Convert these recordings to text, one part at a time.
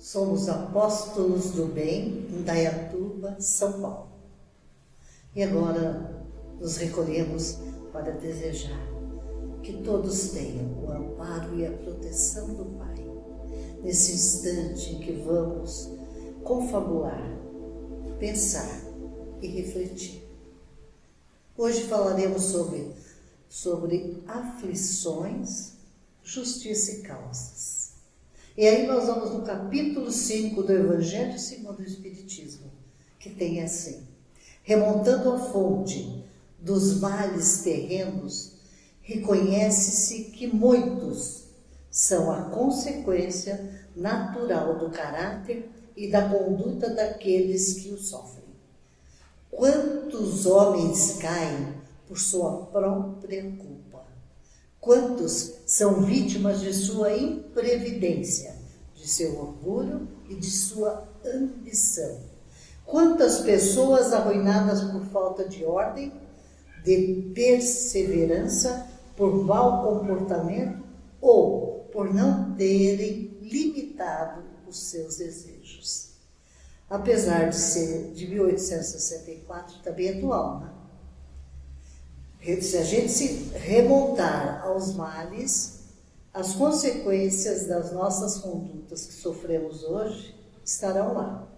Somos apóstolos do bem, em Indaiatuba, São Paulo. E agora nos recolhemos para desejar que todos tenham o amparo e a proteção do Pai, nesse instante em que vamos confabular, pensar e refletir. Hoje falaremos sobre aflições, justiça e causas. E aí nós vamos no capítulo 5 do Evangelho segundo o Espiritismo, que tem assim: remontando a fonte dos males terrenos, reconhece-se que muitos são a consequência natural do caráter e da conduta daqueles que o sofrem. Quantos homens caem por sua própria culpa? Quantos são vítimas de sua imprevidência, de seu orgulho e de sua ambição? Quantas pessoas arruinadas por falta de ordem, de perseverança, por mau comportamento ou por não terem limitado os seus desejos. Apesar de ser de 1864, também é atual, né? Se a gente se remontar aos males, as consequências das nossas condutas que sofremos hoje estarão lá.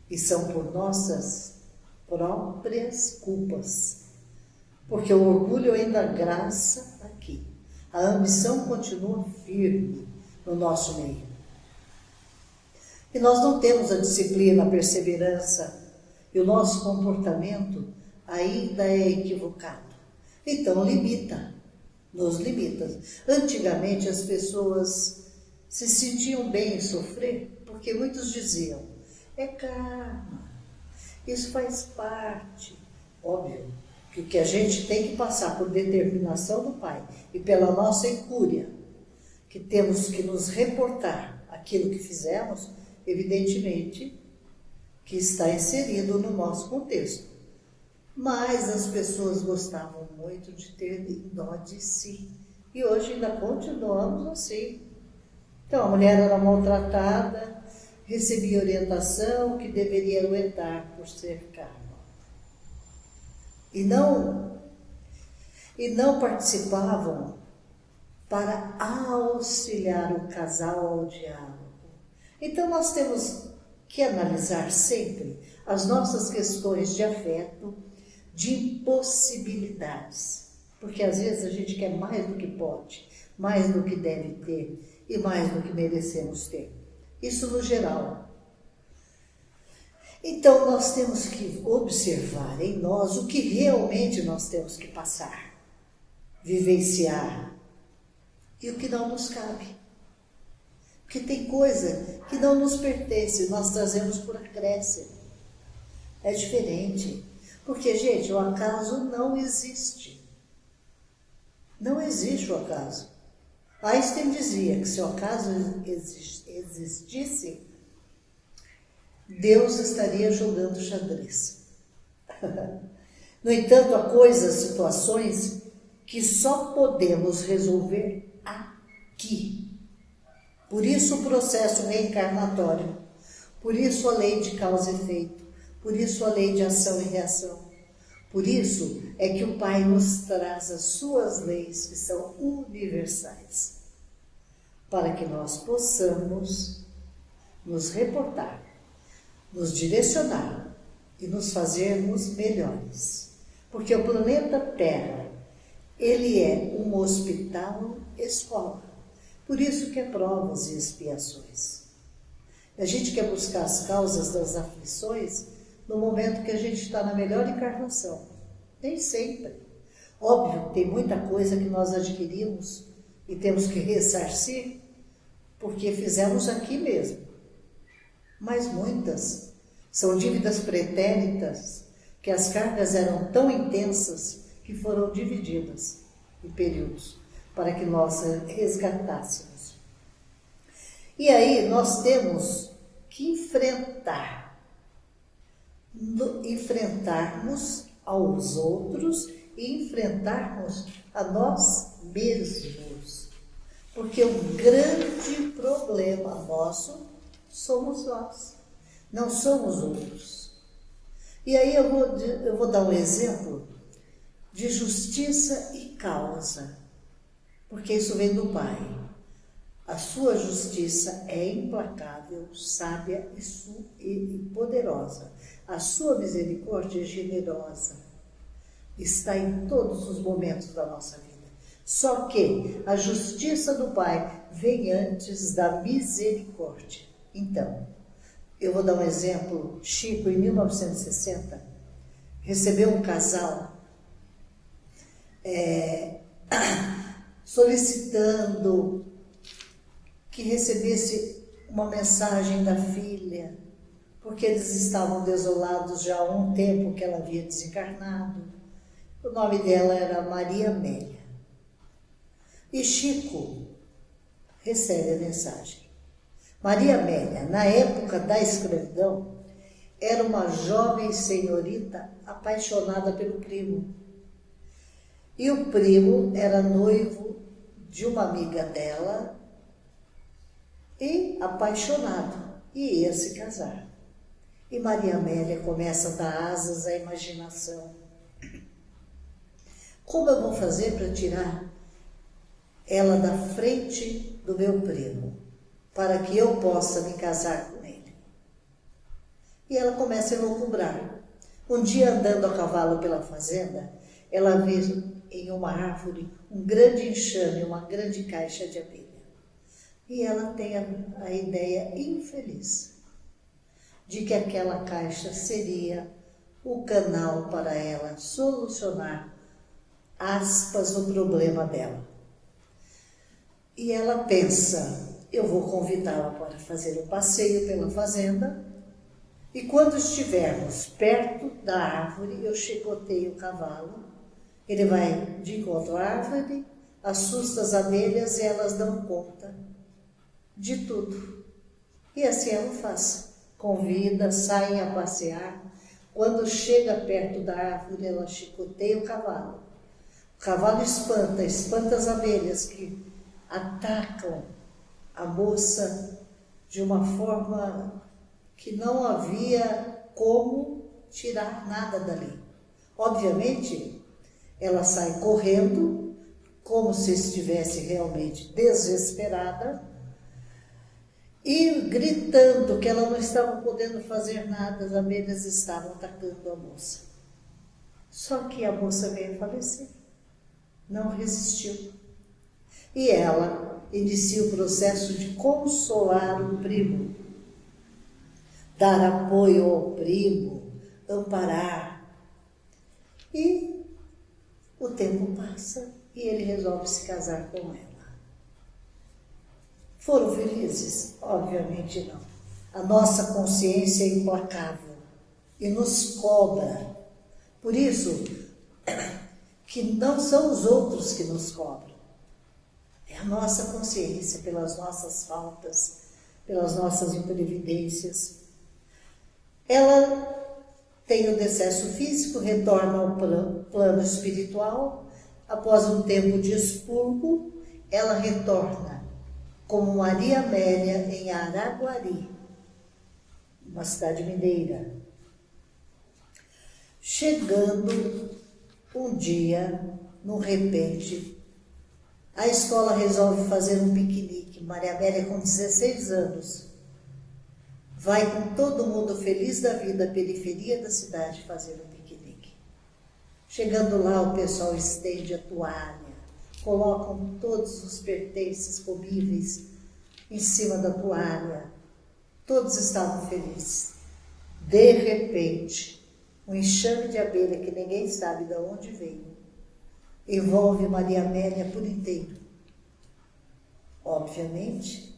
E são por nossas próprias culpas. Porque o orgulho ainda graça aqui. A ambição continua firme no nosso meio. E nós não temos a disciplina, a perseverança, e o nosso comportamento ainda é equivocado. Então nos limita. Antigamente as pessoas se sentiam bem em sofrer, porque muitos diziam, é karma, isso faz parte. Óbvio que o que a gente tem que passar por determinação do Pai e pela nossa incúria, que temos que nos reportar aquilo que fizemos, evidentemente que está inserido no nosso contexto. Mas as pessoas gostavam muito de ter dó de si. E hoje ainda continuamos assim. Então, a mulher era maltratada, recebia orientação que deveria aguentar por ser karma. E não participavam para auxiliar o casal ao diálogo. Então, nós temos que analisar sempre as nossas questões de afeto, de impossibilidades, porque às vezes a gente quer mais do que pode, mais do que deve ter e mais do que merecemos ter. Isso no geral. Então nós temos que observar em nós o que realmente nós temos que passar, vivenciar e o que não nos cabe. Porque tem coisa que não nos pertence, nós trazemos por acréscimo. É diferente. Porque, gente, o acaso não existe. Não existe o acaso. Einstein dizia que se o acaso existisse, Deus estaria jogando xadrez. No entanto, há coisas, situações que só podemos resolver aqui. Por isso o processo reencarnatório. Por isso a lei de causa e efeito. Por isso a lei de ação e reação. Por isso é que o Pai nos traz as suas leis, que são universais, para que nós possamos nos reportar, nos direcionar e nos fazermos melhores. Porque o planeta Terra, ele é um hospital escola. Por isso que é provas e expiações. A gente quer buscar as causas das aflições no momento que a gente está na melhor encarnação. Nem sempre. Óbvio, tem muita coisa que nós adquirimos e temos que ressarcir, porque fizemos aqui mesmo. Mas muitas são dívidas pretéritas, que as cargas eram tão intensas que foram divididas em períodos, para que nós resgatássemos. E aí nós temos que enfrentarmos aos outros e enfrentarmos a nós mesmos. Porque o grande problema nosso somos nós, não somos outros. E aí eu vou dar um exemplo de justiça e causa, porque isso vem do Pai. A sua justiça é implacável, sábia e poderosa. A sua misericórdia é generosa. Está em todos os momentos da nossa vida. Só que a justiça do Pai vem antes da misericórdia. Então, eu vou dar um exemplo. Chico, em 1960, recebeu um casal solicitando que recebesse uma mensagem da filha, porque eles estavam desolados já há um tempo que ela havia desencarnado. O nome dela era Maria Amélia. E Chico recebe a mensagem. Maria Amélia, na época da escravidão, era uma jovem senhorita apaixonada pelo primo. E o primo era noivo de uma amiga dela e apaixonado, e ia se casar. E Maria Amélia começa a dar asas à imaginação. Como eu vou fazer para tirar ela da frente do meu primo, para que eu possa me casar com ele? E ela começa a elucubrar. Um dia, andando a cavalo pela fazenda, ela vê em uma árvore um grande enxame, uma grande caixa de abelha. E ela tem a ideia infeliz de que aquela caixa seria o canal para ela solucionar, aspas, o problema dela. E ela pensa, eu vou convidá-la para fazer um passeio pela fazenda, e quando estivermos perto da árvore, eu chicoteio o cavalo, ele vai de encontro à árvore, assusta as abelhas e elas dão conta de tudo. E assim ela faz. Convida, saem a passear. Quando chega perto da árvore, ela chicoteia o cavalo. O cavalo espanta as abelhas que atacam a moça de uma forma que não havia como tirar nada dali. Obviamente, ela sai correndo, como se estivesse realmente desesperada, e gritando que ela não estava podendo fazer nada, as abelhas estavam atacando a moça. Só que a moça veio a falecer, não resistiu. E ela inicia o processo de consolar o primo, dar apoio ao primo, amparar. E o tempo passa e ele resolve se casar com ela. Foram felizes? Obviamente não. A nossa consciência é implacável e nos cobra. Por isso que não são os outros que nos cobram. É a nossa consciência pelas nossas faltas, pelas nossas imprevidências. Ela tem o decesso físico, retorna ao plano espiritual. Após um tempo de expurgo, ela retorna como Maria Amélia em Araguari, uma cidade mineira. Chegando um dia, no repente, a escola resolve fazer um piquenique. Maria Amélia, com 16 anos, vai com todo mundo feliz da vida à periferia da cidade fazer um piquenique. Chegando lá, o pessoal estende a toalha, colocam todos os pertences comíveis em cima da toalha. Todos estavam felizes. De repente, um enxame de abelha que ninguém sabe de onde veio, envolve Maria Amélia por inteiro. Obviamente,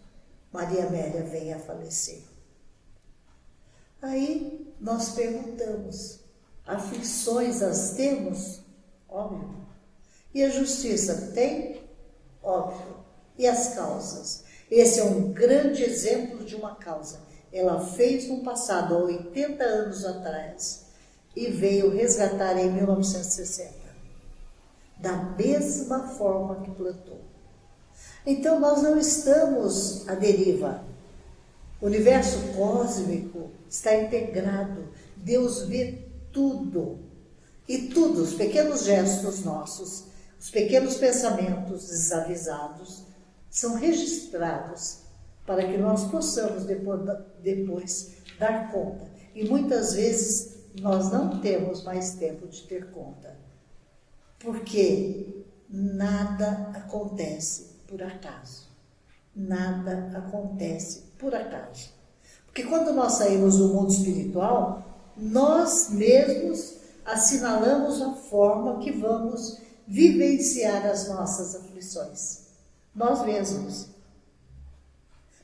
Maria Amélia vem a falecer. Aí nós perguntamos, aflições as temos? Óbvio. E a justiça tem? Óbvio. E as causas? Esse é um grande exemplo de uma causa. Ela fez no passado, há 80 anos atrás, e veio resgatar em 1960. Da mesma forma que plantou. Então nós não estamos à deriva. O universo cósmico está integrado. Deus vê tudo. E tudo, os pequenos gestos nossos, os pequenos pensamentos desavisados, são registrados para que nós possamos depois dar conta. E muitas vezes nós não temos mais tempo de ter conta, porque nada acontece por acaso. Nada acontece por acaso. Porque quando nós saímos do mundo espiritual, nós mesmos assinalamos a forma que vamos vivenciar as nossas aflições. Nós mesmos.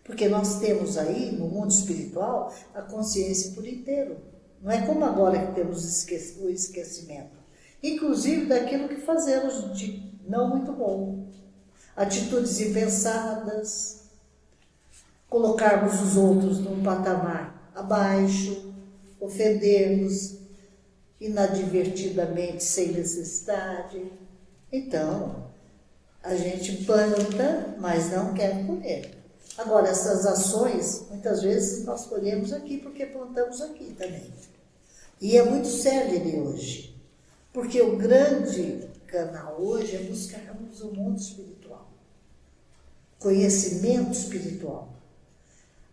Porque nós temos aí, no mundo espiritual, a consciência por inteiro. Não é como agora que temos o esquecimento. Inclusive daquilo que fazemos de não muito bom. Atitudes impensadas, colocarmos os outros num patamar abaixo, ofendermos inadvertidamente, sem necessidade. Então, a gente planta, mas não quer colher. Agora, essas ações, muitas vezes nós colhemos aqui porque plantamos aqui também. E é muito sério hoje, porque o grande canal hoje é buscarmos o mundo espiritual, conhecimento espiritual,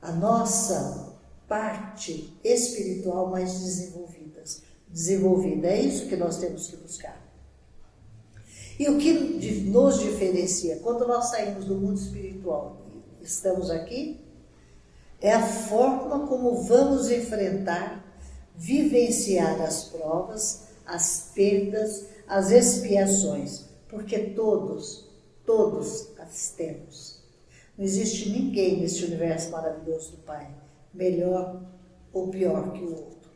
a nossa parte espiritual mais desenvolvida. É isso que nós temos que buscar. E o que nos diferencia quando nós saímos do mundo espiritual e estamos aqui é a forma como vamos enfrentar, vivenciar as provas, as perdas, as expiações, porque todos as temos. Não existe ninguém nesse universo maravilhoso do Pai melhor ou pior que o outro.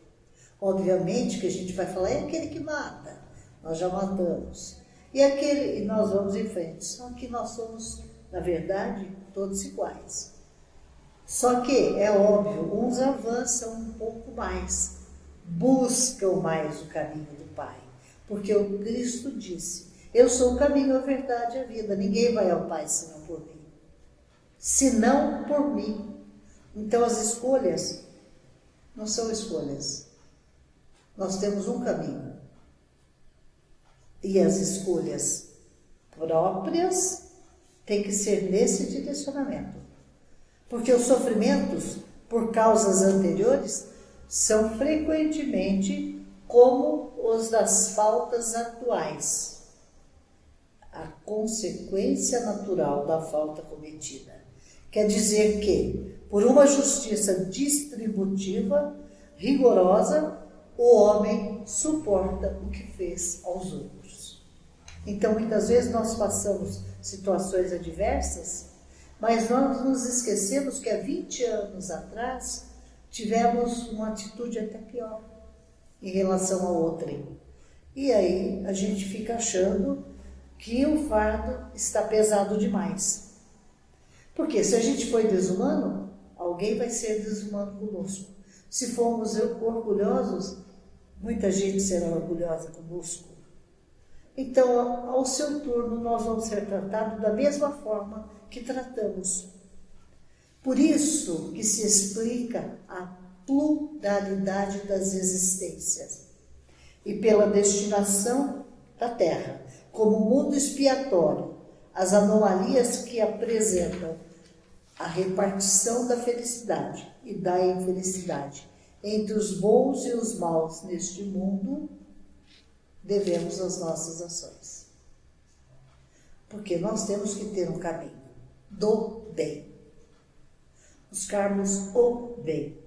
Obviamente que a gente vai falar, é aquele que mata, nós já matamos. E nós vamos em frente. Só que nós somos, na verdade, todos iguais. Só que, é óbvio, uns avançam um pouco mais, buscam mais o caminho do Pai. Porque o Cristo disse, eu sou o caminho, a verdade e a vida. Ninguém vai ao Pai senão por mim. Senão por mim. Então as escolhas não são escolhas. Nós temos um caminho. E as escolhas próprias têm que ser nesse direcionamento. Porque os sofrimentos, por causas anteriores, são frequentemente como os das faltas atuais. A consequência natural da falta cometida. Quer dizer que, por uma justiça distributiva, rigorosa, o homem suporta o que fez aos outros. Então, muitas vezes nós passamos situações adversas, mas nós nos esquecemos que há 20 anos atrás tivemos uma atitude até pior em relação a outrem. E aí a gente fica achando que o fardo está pesado demais. Porque se a gente foi desumano, alguém vai ser desumano conosco. Se formos orgulhosos, muita gente será orgulhosa conosco. Então, ao seu turno, nós vamos ser tratados da mesma forma que tratamos. Por isso que se explica a pluralidade das existências e pela destinação da Terra, como mundo expiatório, as anomalias que apresentam a repartição da felicidade e da infelicidade entre os bons e os maus neste mundo, devemos as nossas ações. Porque nós temos que ter um caminho do bem. Buscarmos o bem.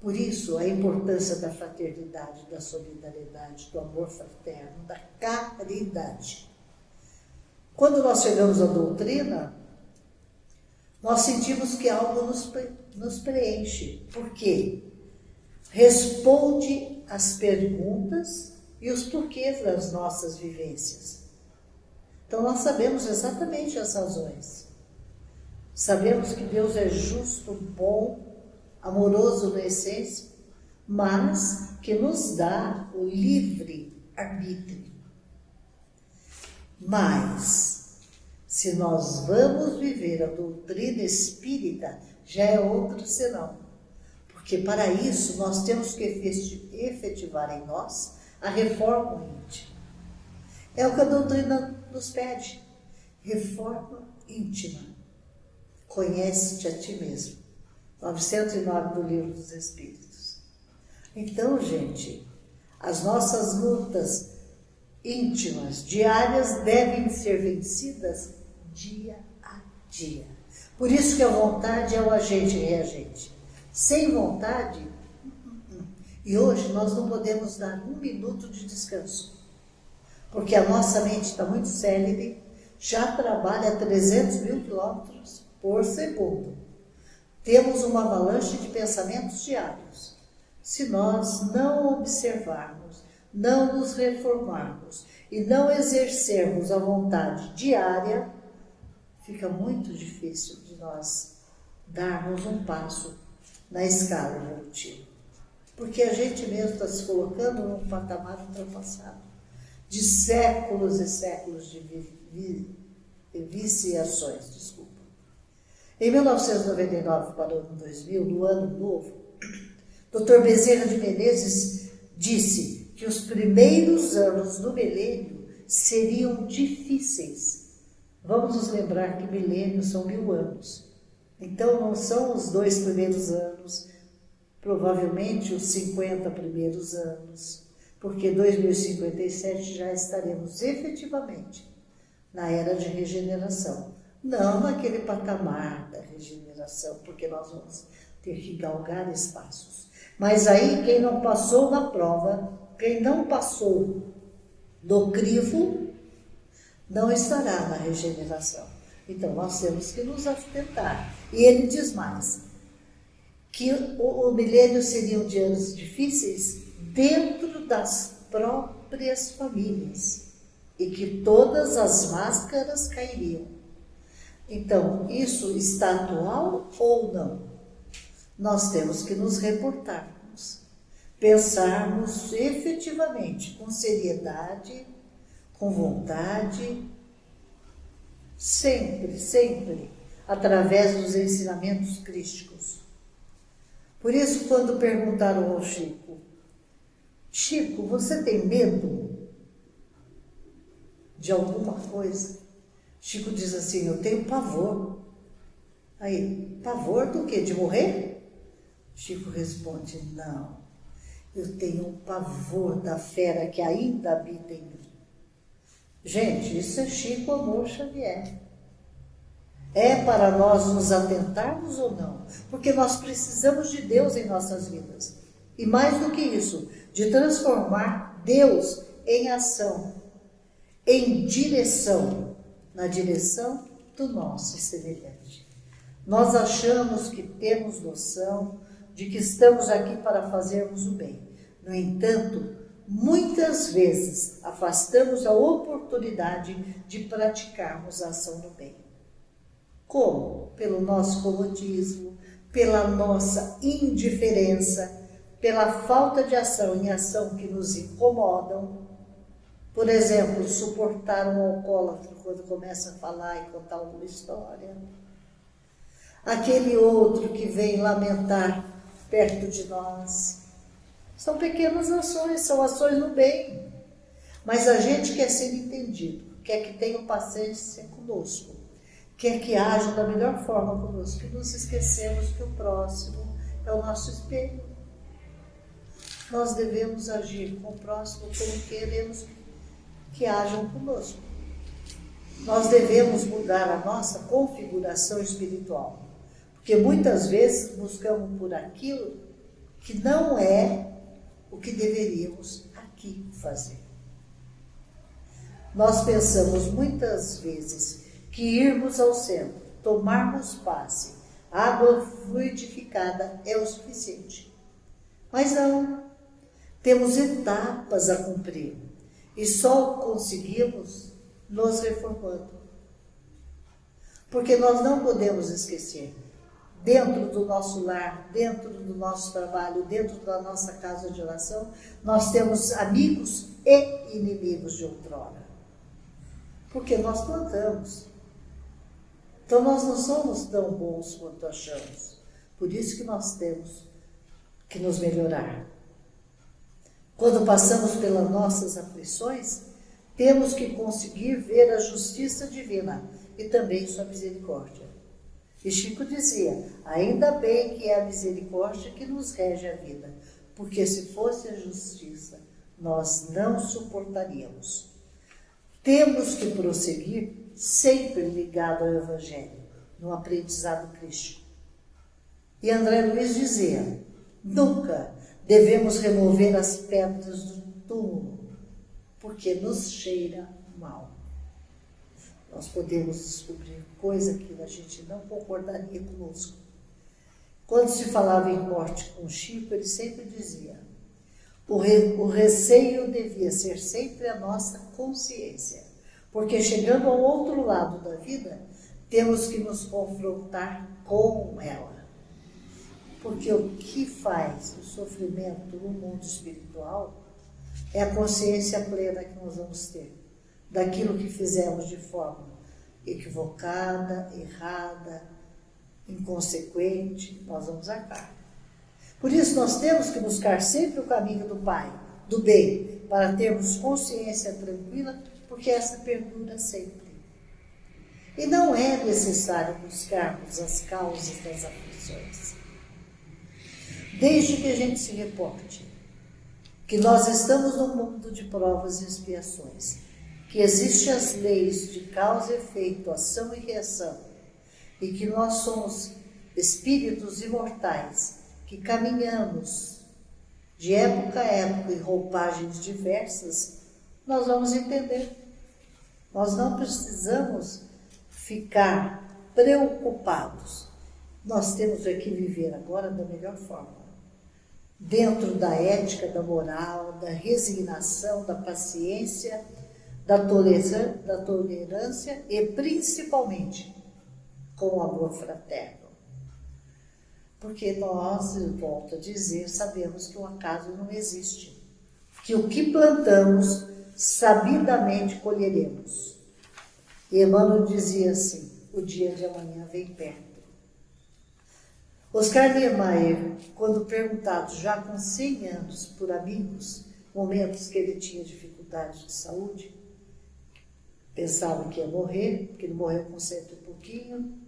Por isso, a importância da fraternidade, da solidariedade, do amor fraterno, da caridade. Quando nós chegamos à doutrina, nós sentimos que algo nos preenche. Por quê? Responde às perguntas e os porquês das nossas vivências. Então, nós sabemos exatamente as razões. Sabemos que Deus é justo, bom, amoroso na essência, mas que nos dá o livre arbítrio. Mas, se nós vamos viver a doutrina espírita, já é outro senão. Porque para isso nós temos que efetivar em nós a reforma íntima. É o que a doutrina nos pede. Reforma íntima. Conhece-te a ti mesmo. 909 do Livro dos Espíritos. Então, gente, as nossas lutas íntimas, diárias, devem ser vencidas dia a dia. Por isso que a vontade é o agente e reagente. Sem vontade, e hoje nós não podemos dar um minuto de descanso, porque a nossa mente está muito célere, já trabalha a 300 mil quilômetros por segundo. Temos uma avalanche de pensamentos diários. Se nós não observarmos, não nos reformarmos e não exercermos a vontade diária, fica muito difícil de nós darmos um passo na escala evolutiva. Porque a gente mesmo está se colocando num patamar ultrapassado, de séculos e séculos de viciações, desculpa. Em 1999 para o ano 2000, no ano novo, Dr. Bezerra de Menezes disse que os primeiros anos do milênio seriam difíceis. Vamos nos lembrar que milênios são 1000 anos. Então não são os 2 primeiros anos, provavelmente os 50 primeiros anos, porque 2057 já estaremos efetivamente na era de regeneração. Não naquele patamar da regeneração, porque nós vamos ter que galgar espaços. Mas aí quem não passou na prova, quem não passou do crivo, não estará na regeneração. Então nós temos que nos atentar. E ele diz mais, que o milênio seriam de anos difíceis dentro das próprias famílias e que todas as máscaras cairiam. Então, isso está atual ou não? Nós temos que nos reportarmos, pensarmos efetivamente, com seriedade, com vontade, sempre, sempre, através dos ensinamentos crísticos. Por isso, quando perguntaram ao Chico, Chico, você tem medo de alguma coisa? Chico diz assim, eu tenho pavor. Aí, pavor do quê? De morrer? Chico responde, não, eu tenho um pavor da fera que ainda habita em mim. Gente, isso é Chico Amor Xavier. É para nós nos atentarmos ou não? Porque nós precisamos de Deus em nossas vidas. E mais do que isso, de transformar Deus em ação, em direção, na direção do nosso semelhante. Nós achamos que temos noção de que estamos aqui para fazermos o bem. No entanto, muitas vezes afastamos a oportunidade de praticarmos a ação do bem. Como? Pelo nosso comodismo, pela nossa indiferença, pela falta de ação em ação que nos incomodam. Por exemplo, suportar um alcoólatra quando começa a falar e contar alguma história. Aquele outro que vem lamentar perto de nós. São pequenas ações, são ações no bem. Mas a gente quer ser entendido, quer que tenha paciência conosco, quer que haja da melhor forma conosco, que nos esquecemos que o próximo é o nosso espelho. Nós devemos agir com o próximo como queremos que hajam conosco. Nós devemos mudar a nossa configuração espiritual, porque muitas vezes buscamos por aquilo que não é o que deveríamos aqui fazer. Nós pensamos muitas vezes que irmos ao centro, tomarmos passe, água fluidificada é o suficiente. Mas não, temos etapas a cumprir e só conseguimos nos reformando. Porque nós não podemos esquecer, dentro do nosso lar, dentro do nosso trabalho, dentro da nossa casa de oração, nós temos amigos e inimigos de outrora. Porque nós plantamos. Então nós não somos tão bons quanto achamos. Por isso que nós temos que nos melhorar. Quando passamos pelas nossas aflições, temos que conseguir ver a justiça divina e também sua misericórdia. E Chico dizia, ainda bem que é a misericórdia que nos rege a vida, porque se fosse a justiça, nós não suportaríamos. Temos que prosseguir sempre ligado ao Evangelho, no aprendizado crístico. E André Luiz dizia, nunca devemos remover as pedras do túmulo, porque nos cheira mal. Nós podemos descobrir coisa que a gente não concordaria conosco. Quando se falava em morte com Chico, ele sempre dizia, o receio devia ser sempre a nossa consciência, porque chegando ao outro lado da vida, temos que nos confrontar com ela. Porque o que faz o sofrimento no mundo espiritual é a consciência plena que nós vamos ter daquilo que fizemos de forma equivocada, errada, inconsequente, nós vamos arcar. Por isso nós temos que buscar sempre o caminho do Pai, do bem, para termos consciência tranquila, porque essa perdura sempre. E não é necessário buscarmos as causas das aflições. Desde que a gente se reporte que nós estamos num mundo de provas e expiações, que existem as leis de causa e efeito, ação e reação, e que nós somos espíritos imortais, que caminhamos de época a época em roupagens diversas, nós vamos entender. Nós não precisamos ficar preocupados. Nós temos que viver agora da melhor forma. Dentro da ética, da moral, da resignação, da paciência, da tolerância e principalmente com o amor fraterno. Porque nós, eu volto a dizer, sabemos que o acaso não existe. Que o que plantamos, sabidamente colheremos. E Emmanuel dizia assim, o dia de amanhã vem perto. Oscar Niemeyer, quando perguntado já com 100 anos por amigos, momentos que ele tinha dificuldade de saúde, pensava que ia morrer, porque ele morreu com 100 e pouquinho,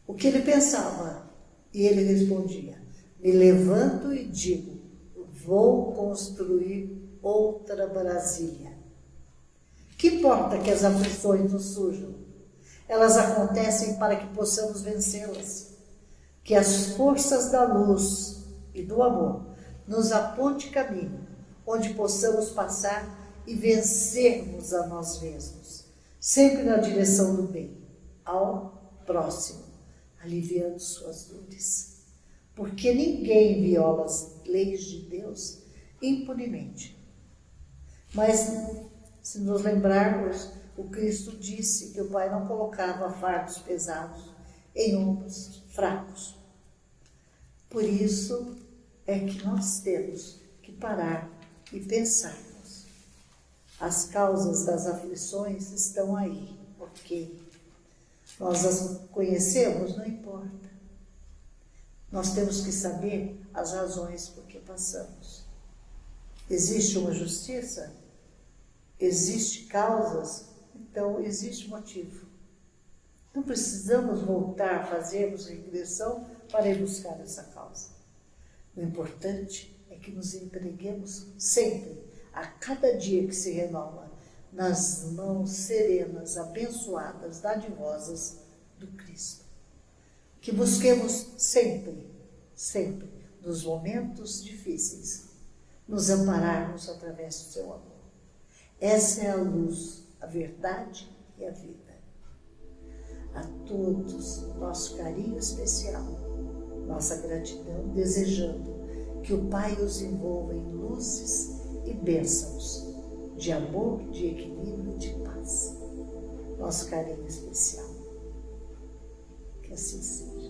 o que ele pensava? E ele respondia, me levanto e digo, vou construir outra Brasília. Que importa que as aflições nos surjam? Elas acontecem para que possamos vencê-las. Que as forças da luz e do amor nos aponte caminho, onde possamos passar e vencermos a nós mesmos, sempre na direção do bem, ao próximo, aliviando suas dores. Porque ninguém viola as leis de Deus impunemente. Mas, se nos lembrarmos, o Cristo disse que o Pai não colocava fardos pesados em ombros fracos. Por isso é que nós temos que parar e pensarmos. As causas das aflições estão aí, ok? Nós as conhecemos, não importa. Nós temos que saber as razões por que passamos. Existe uma justiça? Existe causas? Então existe motivo. Não precisamos voltar, fazermos regressão para ir buscar essa causa. O importante é que nos entreguemos sempre, a cada dia que se renova, nas mãos serenas, abençoadas, dadivosas do Cristo. Que busquemos sempre, sempre, nos momentos difíceis, nos ampararmos através do seu amor. Essa é a luz, a verdade e a vida. A todos, nosso carinho especial, nossa gratidão, desejando que o Pai os envolva em luzes e bênçãos de amor, de equilíbrio e de paz. Nosso carinho especial. Que assim seja.